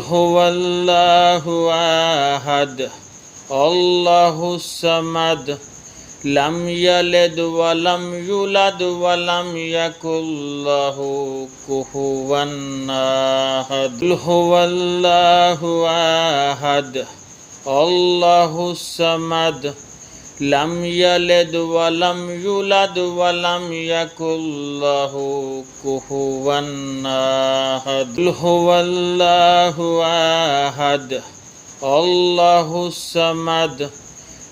হুয়াল্লাহু আহাদ আল্লাহুস সামাদ লাম ইয়ালিদ ওয়া লাম ইউলাদ ওয়া লাম ইয়াকুল লাহু কুফুওয়ান আহাদ হুয়াল্লাহু আহাদ আল্লাহুস সামাদ লাম ইয়ালিদ ওয়া লাম ইউলাদ ওয়া লাম ইয়াকুল লাহু কুফুওয়ান আহাদ হুয়াল্লাহু আহাদ আল্লাহুস সামাদ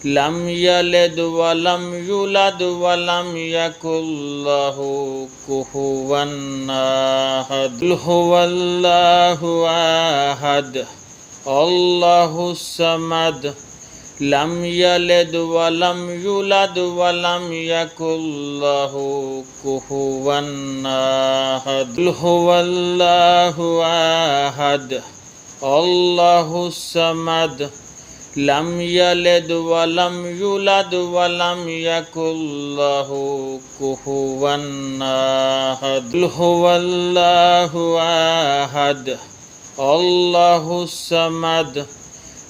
লাম ইয়ালিদ ওয়া লাম ইউলাদ ওয়া লাম ইয়াকুল লাহু কুফুওয়ান আহাদ হুয়াল্লাহু আহাদ আল্লাহুস সামাদ লাম ইয়ালিদ ওয়া লাম ইউলাদ ওয়া লাম ইয়াকুল লাহু কুফুওয়ান আহাদ হুয়াল্লাহু আহাদ আল্লাহুস সামাদ লাম ইয়ালিদ ওয়া লাম ইউলাদ ওয়া লাম ইয়াকুল লাহু কুফুওয়ান আহাদ হুয়াল্লাহু আহাদ আল্লাহুস সামাদ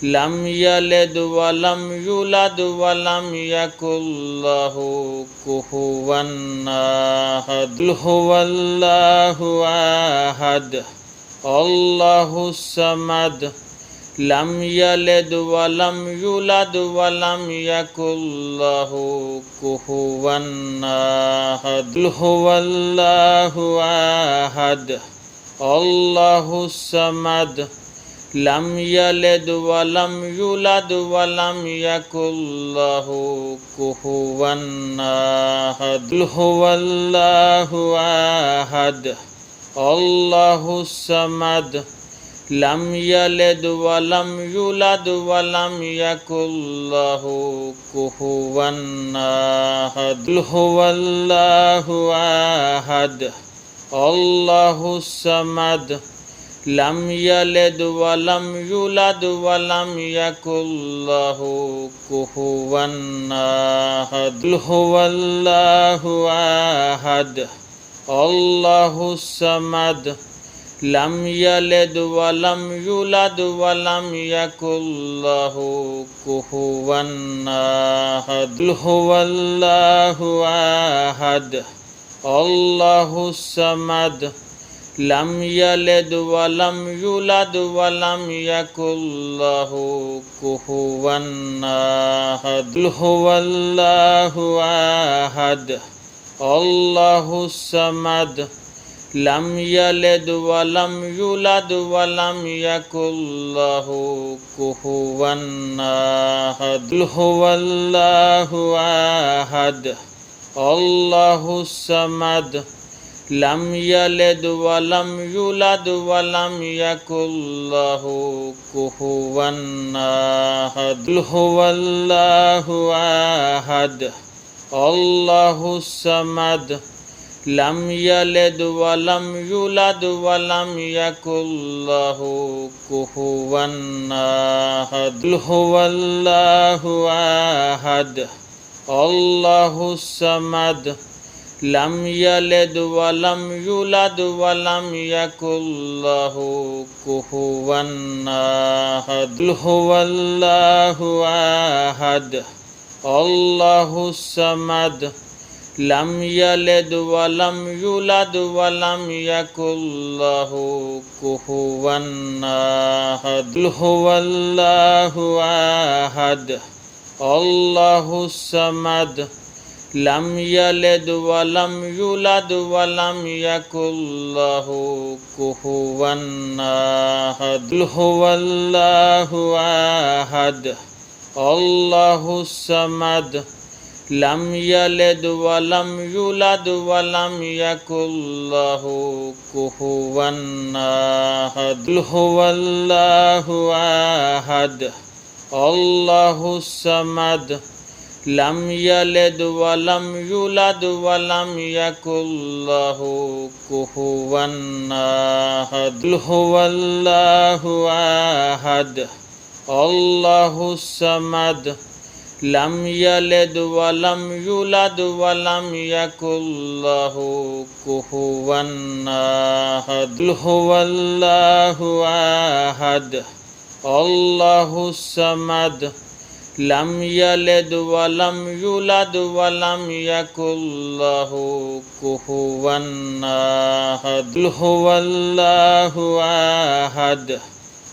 লাম ইয়ালিদ ওয়া লাম ইউলাদ ওয়া লাম ইয়াকুল লাহু কুফুওয়ান আহাদ হুয়াল্লাহু আহাদ আল্লাহুস সামাদ লাম ইয়ালিদ ওয়া লাম ইউলাদ ওয়া লাম ইয়াকুল লাহু কুফুওয়ান আহাদ হুয়াল্লাহু আহাদ আল্লাহুস সামাদ লাম ইয়ালিদ ওয়া লাম ইউলাদ ওয়া লাম ইয়াকুল লাহু কুফুওয়ান আহাদ হুয়াল্লাহু আহাদ আল্লাহুস সামাদ লাম ইয়ালিদ ওয়া লাম ইউলাদ ওয়া লাম ইয়াকুল লাহু কুফুওয়ান আহাদ হুয়াল্লাহু আহাদ আল্লাহুস সামাদ লাম ইয়ালিদ ওয়া লাম ইউলাদ ওয়া লাম ইয়াকুল লাহু কুফুওয়ান আহাদ হুয়াল্লাহু আহাদ আল্লাহুস সামাদ লাম ইয়ালিদ ওয়া লাম ইউলাদ ওয়া লাম ইয়াকুল লাহু কুফুওয়ান আহাদ হুয়াল্লাহু আহাদ আল্লাহুস সামাদ লাম ইয়ালিদ ওয়া লাম ইউলাদ ওয়া লাম ইয়াকুল লাহু কুফুওয়ান আহাদ হুয়াল্লাহু আহাদ আল্লাহুস সামাদ লাম ইয়ালিদ ওয়া লাম ইউলাদ ওয়া লাম ইয়াকুল লাহু কুফুওয়ান আহাদ হুয়াল্লাহু আহাদ আল্লাহুস সামাদ লাম ইয়ালিদ ওয়া লাম ইউলাদ ওয়া লাম ইয়াকুল লাহু কুফুওয়ান আহাদ হুয়াল্লাহু আহাদ আল্লাহুস সামাদ লাম ইয়ালিদ ওয়া লাম ইউলাদ ওয়া লাম ইয়াকুল লাহু কুফুওয়ান আহাদ হুয়াল্লাহু আহাদ আল্লাহুস সামাদ লাম ইয়ালিদ ওয়া লাম ইউলাদ ওয়া লাম ইয়াকুল লাহু কুফুওয়ান আহাদ হুয়াল্লাহু আহাদ আল্লাহুস সামাদ লাম ইয়ালিদ ওয়া লাম ইউলাদ ওয়া লাম ইয়াকুল লাহু কুফুওয়ান আহাদ হুয়াল্লাহু আহাদ আল্লাহুস সামাদ লাম ইয়ালিদ ওয়া লাম ইউলাদ ওয়া লাম ইয়াকুল লাহু কুফুওয়ান আহাদ হুয়াল্লাহু আহাদ আল্লাহুস সামাদ লাম ইয়ালিদ ওয়া লাম ইউলাদ ওয়া লাম ইয়াকুল লাহু কুফুওয়ান আহাদ হুয়াল্লাহু আহাদ আল্লাহুস সামাদ লাম ইয়ালিদ ওয়া লাম ইউলাদ ওয়া লাম ইয়াকুল লাহু কুফুওয়ান আহাদ হুয়াল্লাহু আহাদ আল্লাহুস সামাদ لم يلد ولم يولد ولم يكن له كفوا أحد قل هو الله أحد الله الصمد لم يلد ولم يولد ولم يكن له كفوا أحد قل هو الله أحد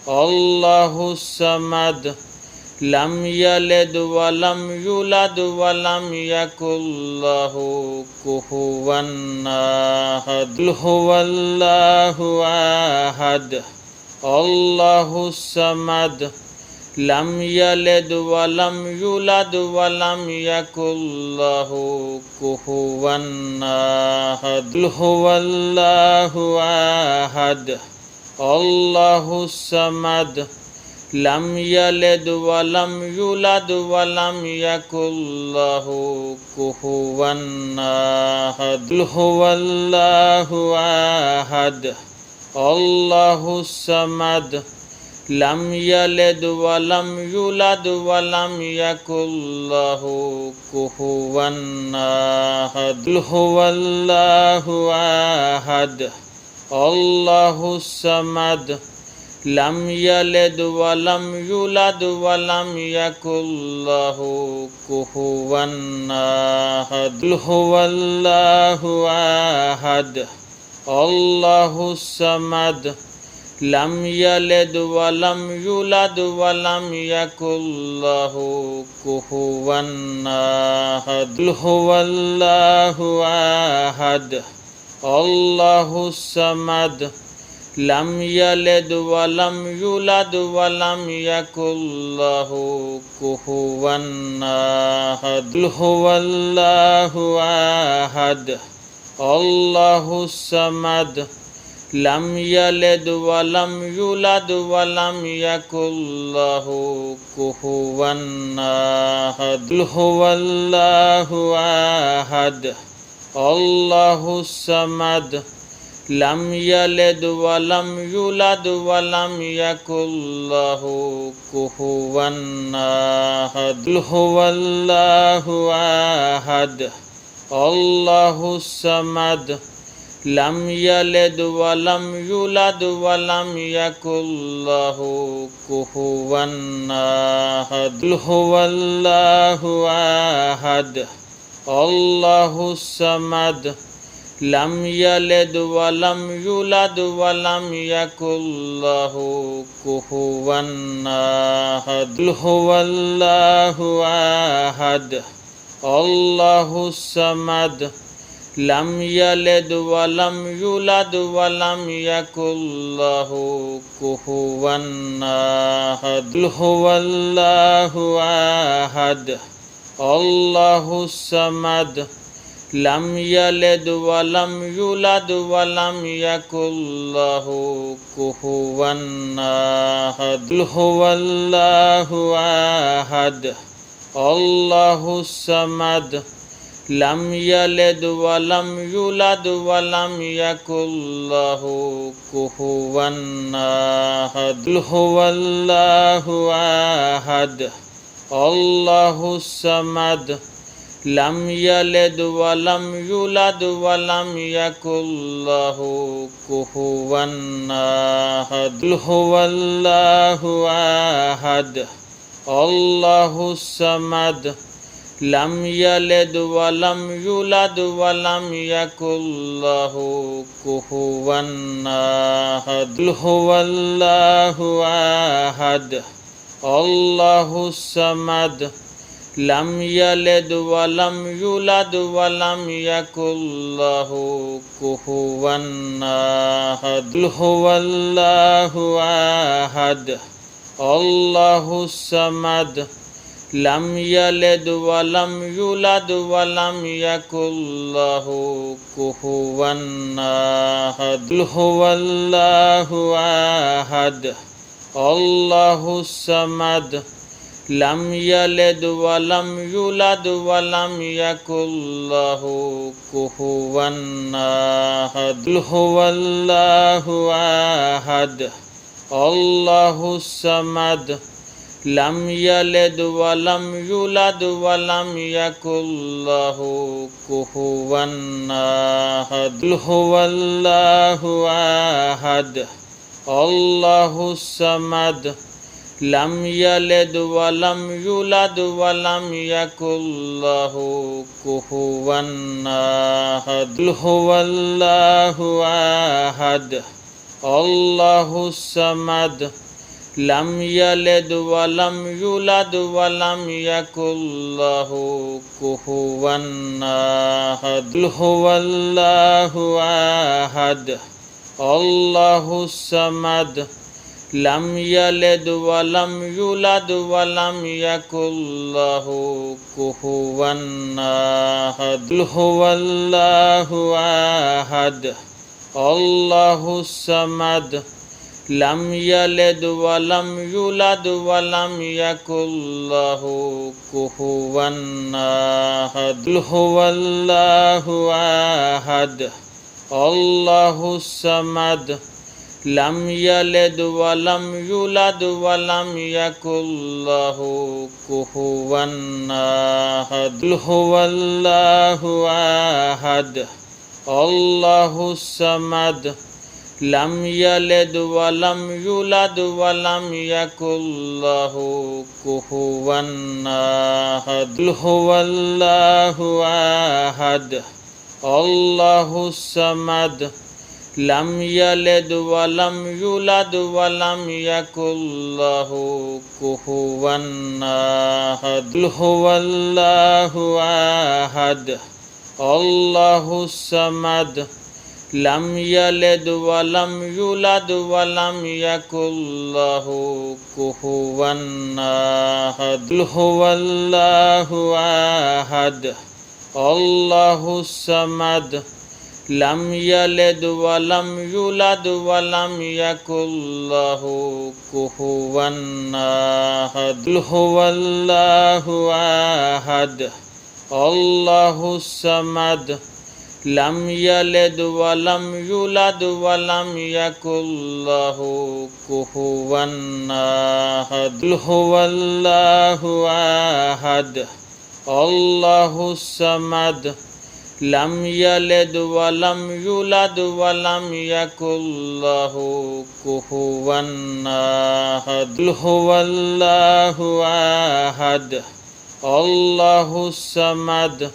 الله الصمد لم يلد ولم يولد ولم يكن له كفوا أحد قل هو الله أحد الله الصمد لم يلد ولم يولد ولم يكن له كفوا أحد قل هو الله أحد الله الصمد لم يلد ولم يولد ولم يكن له كفوا أحد قل هو الله أحد الله الصمد لم يلد ولم يولد ولم يكن له كفوا أحد قل هو الله أحد الله الصمد لم يلد ولم يولد ولم يكن له كفوا أحد قل هو الله أحد الله الصمد لم يلد ولم يولد ولم يكن له كفوا أحد قل هو الله أحد الله الصمد لم يلد ولم يولد ولم يكن له كفوا أحد قل هو الله أحد الله الصمد لم يلد ولم يولد ولم يكن له كفوا أحد قل هو الله أحد الله الصمد لم يلد ولم يولد ولم يكن له كفوا أحد قل هو الله أحد الله الصمد لم يلد ولم يولد ولم يكن له كفوا أحد قل هو الله أحد الله الصمد لم يلد ولم يولد ولم يكن له كفوا أحد قل هو الله أحد الله الصمد لم يلد ولم يولد ولم يكن له كفوا أحد قل هو الله أحد الله الصمد لم يلد ولم يولد ولم يكن له كفوا أحد قل هو الله أحد الله الصمد لم يلد ولم يولد ولم يكن له كفوا أحد قل هو الله أحد الله الصمد لم يلد ولم يولد ولم يكن له كفوا أحد قل هو الله أحد الله الصمد لم يلد ولم يولد ولم يكن له كفوا أحد قل هو الله أحد الله الصمد لم يلد ولم يولد ولم يكن له كفوا أحد قل هو الله أحد الله الصمد لم يلد ولم يولد ولم يكن له كفوا أحد قل هو الله أحد الله الصمد لم يلد ولم يولد ولم يكن له كفوا أحد قل هو الله أحد الله الصمد لم يلد ولم يولد ولم يكن له كفوا أحد قل هو الله أحد الله الصمد لم يلد ولم يولد ولم يكن له كفوا أحد قل هو الله أحد الله الصمد لم يلد ولم يولد ولم يكن له كفوا أحد قل هو الله أحد الله الصمد لم يلد ولم يولد ولم يكن له كفوا أحد قل هو الله أحد الله الصمد لم يلد ولم يولد ولم يكن له كفوا أحد قل هو الله أحد الله الصمد لم يلد ولم يولد ولم يكن له كفوا أحد قل هو الله أحد الله الصمد لم يلد ولم يولد ولم يكن له كفوا أحد قل هو الله أحد الله الصمد لم يلد ولم يولد ولم يكن له كفوا أحد قل هو الله أحد الله الصمد لم يلد ولم يولد ولم يكن له كفوا أحد قل هو الله أحد الله الصمد لم يلد ولم يولد ولم يكن له كفوا أحد قل هو الله أحد الله الصمد لم يلد ولم يولد ولم يكن له كفوا أحد قل هو الله أحد الله الصمد لم يلد ولم يولد ولم يكن له كفوا أحد قل هو الله أحد الله الصمد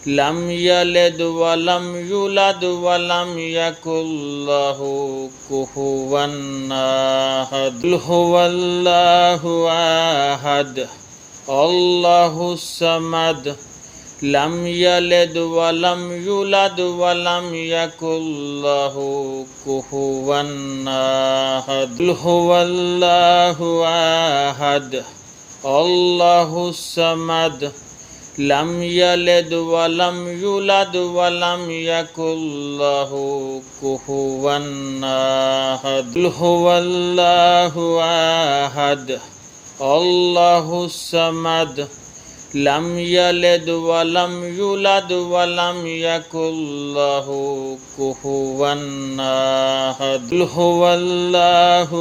لم يلد ولم يولد ولم يكن له كفوا أحد قل هو الله أحد الله الصمد لم يلد ولم يولد ولم يكن له كفوا أحد قل هو الله أحد الله الصمد لم يلد ولم يولد ولم يكن له كفوا أحد قل هو الله أحد الله الصمد لم يلد ولم يولد ولم يكن له كفوا أحد قل هو الله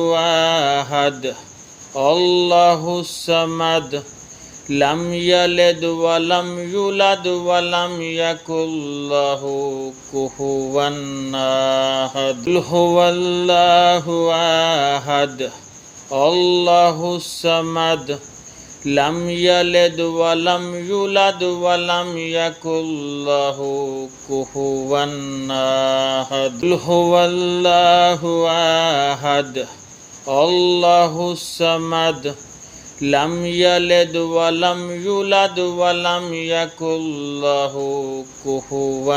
أحد الله الصمد لم يلد ولم يولد ولم يكن له كفوا أحد قل هو الله أحد الله الصمد لم يلد ولم يولد ولم يكن له كفوا أحد قل هو الله أحد الله الصمد لم يلد ولم يولد ولم يكن له كفوا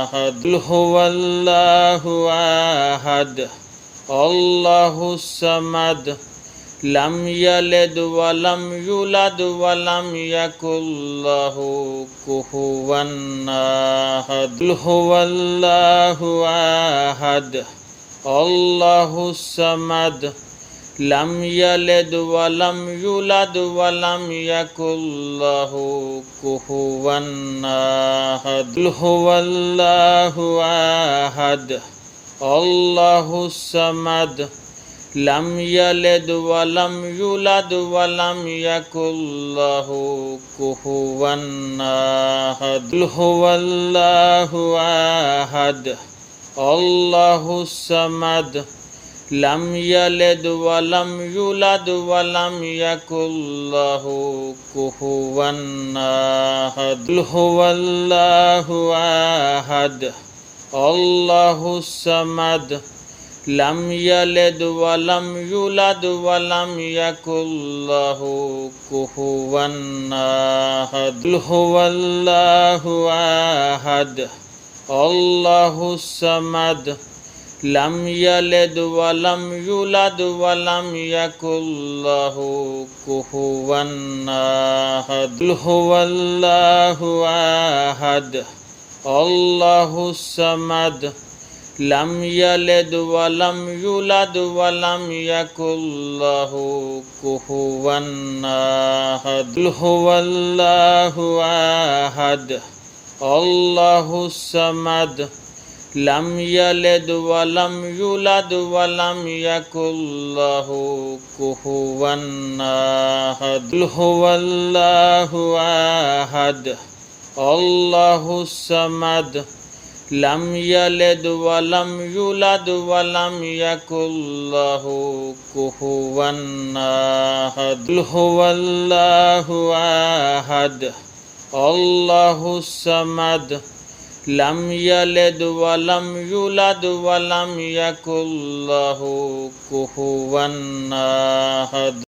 أحد قل هو الله أحد الله الصمد لم يلد ولم يولد ولم يكن له كفوا أحد قل هو الله أحد الله الصمد لم يلد ولم يولد ولم يكن له كفوا أحد قل هو الله أحد الله الصمد لم يلد ولم يولد ولم يكن له كفوا أحد قل هو الله أحد الله الصمد لم يلد ولم يولد ولم يكن له كفوا أحد قل هو الله أحد الله الصمد لم يلد ولم يولد ولم يكن له كفوا أحد قل هو الله أحد الله الصمد لم يلد ولم يولد ولم يكن له كفوا أحد قل هو الله أحد الله الصمد لم يلد ولم يولد ولم يكن له كفوا أحد قل هو الله أحد الله الصمد لم يلد ولم يولد ولم يكن له كفوا أحد قل هو الله أحد الله الصمد لم يلد ولم يولد ولم يكن له كفوا أحد قل هو الله أحد الله الصمد لم يلد ولم يولد ولم يكن له كفوا أحد